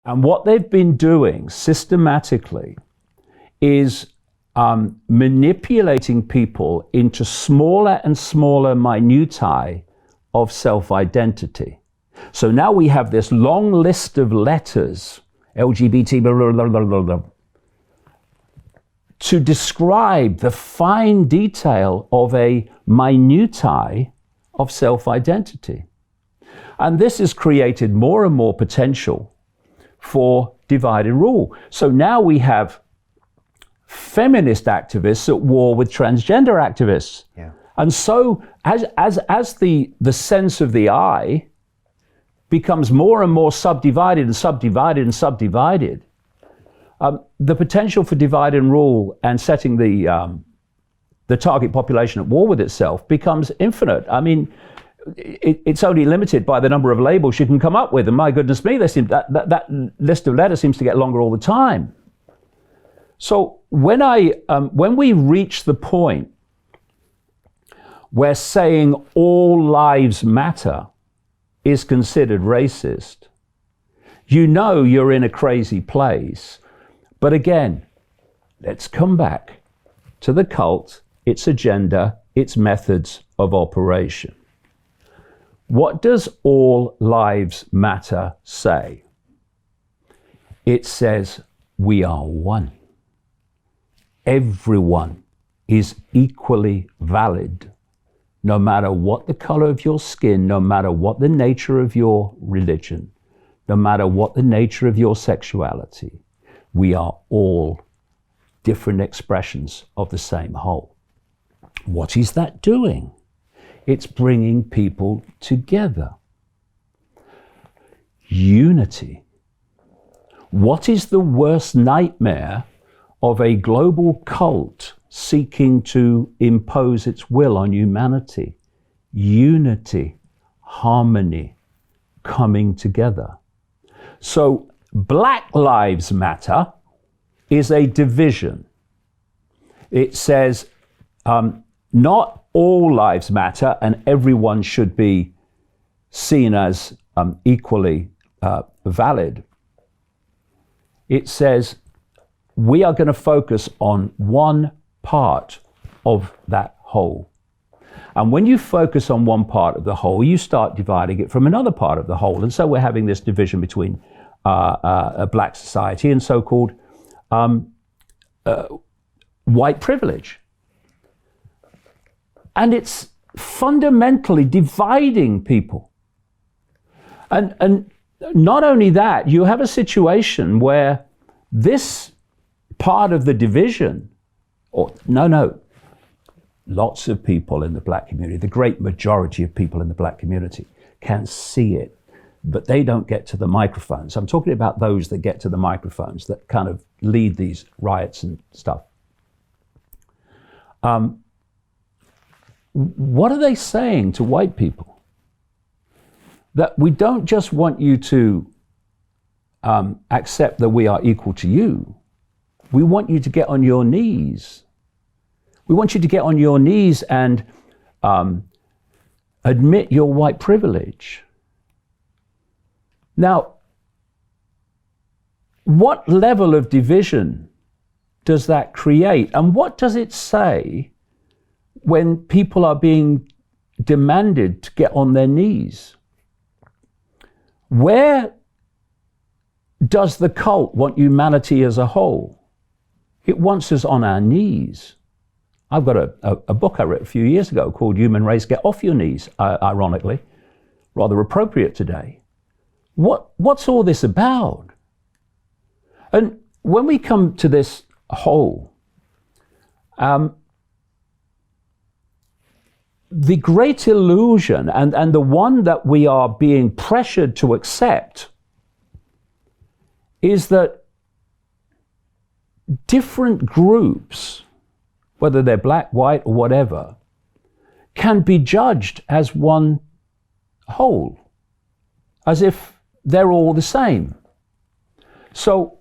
And what they've been doing systematically is manipulating people into smaller and smaller minutiae of self-identity. So now we have this long list of letters, LGBT, blah, blah, blah, blah, blah, to describe the fine detail of a minutiae of self-identity. And this has created more and more potential for divide and rule. So now we have feminist activists at war with transgender activists. Yeah. And so as the sense of the I becomes more and more subdivided and subdivided and subdivided, the potential for divide and rule and setting the target population at war with itself becomes infinite. I mean, it's only limited by the number of labels you can come up with. And my goodness me, that list of letters seems to get longer all the time. So when we reach the point where saying all lives matter is considered racist, you know you're in a crazy place. But again, let's come back to the cult, its agenda, its methods of operation. What does all lives matter say? It says we are one. Everyone is equally valid, no matter what the color of your skin, no matter what the nature of your religion, no matter what the nature of your sexuality. We are all different expressions of the same whole. What is that doing? It's bringing people together. Unity. What is the worst nightmare of a global cult seeking to impose its will on humanity? Unity, harmony, coming together. So Black Lives Matter is a division. It says not all lives matter and everyone should be seen as equally valid. It says we are going to focus on one part of that whole. And when you focus on one part of the whole, you start dividing it from another part of the whole. And so we're having this division between a black society and so-called white privilege. And it's fundamentally dividing people. And not only that, you have a situation where this part of the division, lots of people in the black community, the great majority of people in the black community can see it, but they don't get to the microphones. I'm talking about those that get to the microphones, that kind of lead these riots and stuff. What are they saying to white people? That we don't just want you to accept that we are equal to you. We want you to get on your knees. We want you to get on your knees and admit your white privilege. Now, what level of division does that create? And what does it say when people are being demanded to get on their knees? Where does the cult want humanity as a whole? It wants us on our knees. I've got a book I wrote a few years ago called Human Race, Get Off Your Knees, ironically, rather appropriate today. What's all this about? And when we come to this whole, the great illusion and the one that we are being pressured to accept is that different groups, whether they're black, white, or whatever, can be judged as one whole, as if they're all the same. So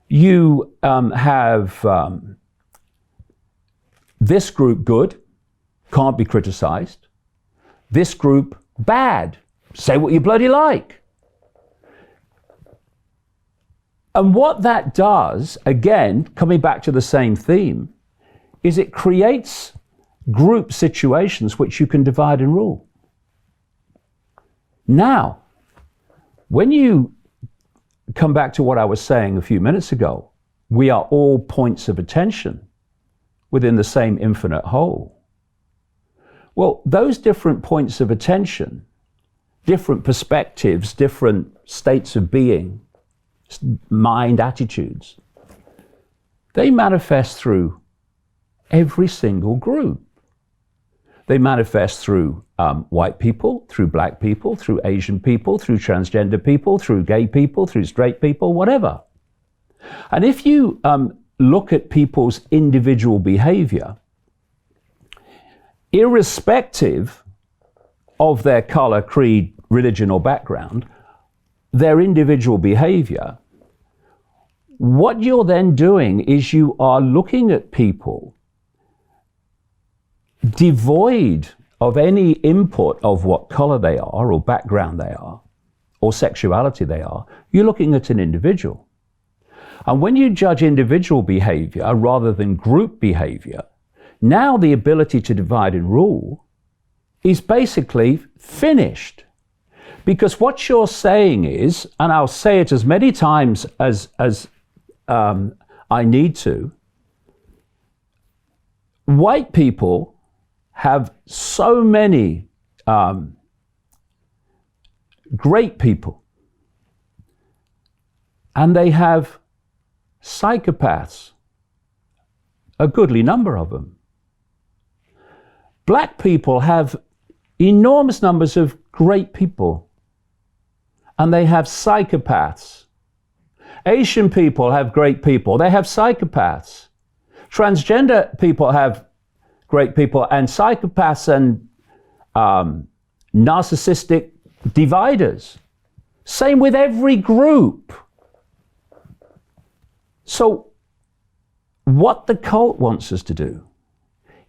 you have this group good, can't be criticized. This group bad, say what you bloody like. And what that does, again, coming back to the same theme, is it creates group situations which you can divide and rule. Now, when you come back to what I was saying a few minutes ago, we are all points of attention within the same infinite whole. Well, those different points of attention, different perspectives, different states of being, mind attitudes, they manifest through every single group. They manifest through white people, through black people, through Asian people, through transgender people, through gay people, through straight people, whatever. And if you look at people's individual behavior, irrespective of their color, creed, religion, or background, their individual behavior, what you're then doing is you are looking at people devoid of any input of what color they are, or background they are, or sexuality they are. You're looking at an individual. And when you judge individual behavior rather than group behavior, now the ability to divide and rule is basically finished. Because what you're saying is, and I'll say it as many times as I need to, white people have so many great people, and they have psychopaths, a goodly number of them. Black people have enormous numbers of great people, and they have psychopaths. Asian people have great people, they have psychopaths. Transgender people have great people and psychopaths and narcissistic dividers. Same with every group. So what the cult wants us to do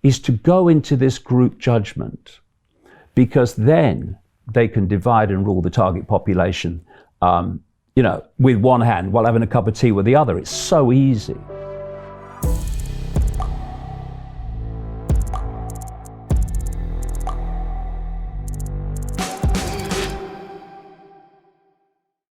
is to go into this group judgment, because then they can divide and rule the target population, with one hand while having a cup of tea with the other. It's so easy.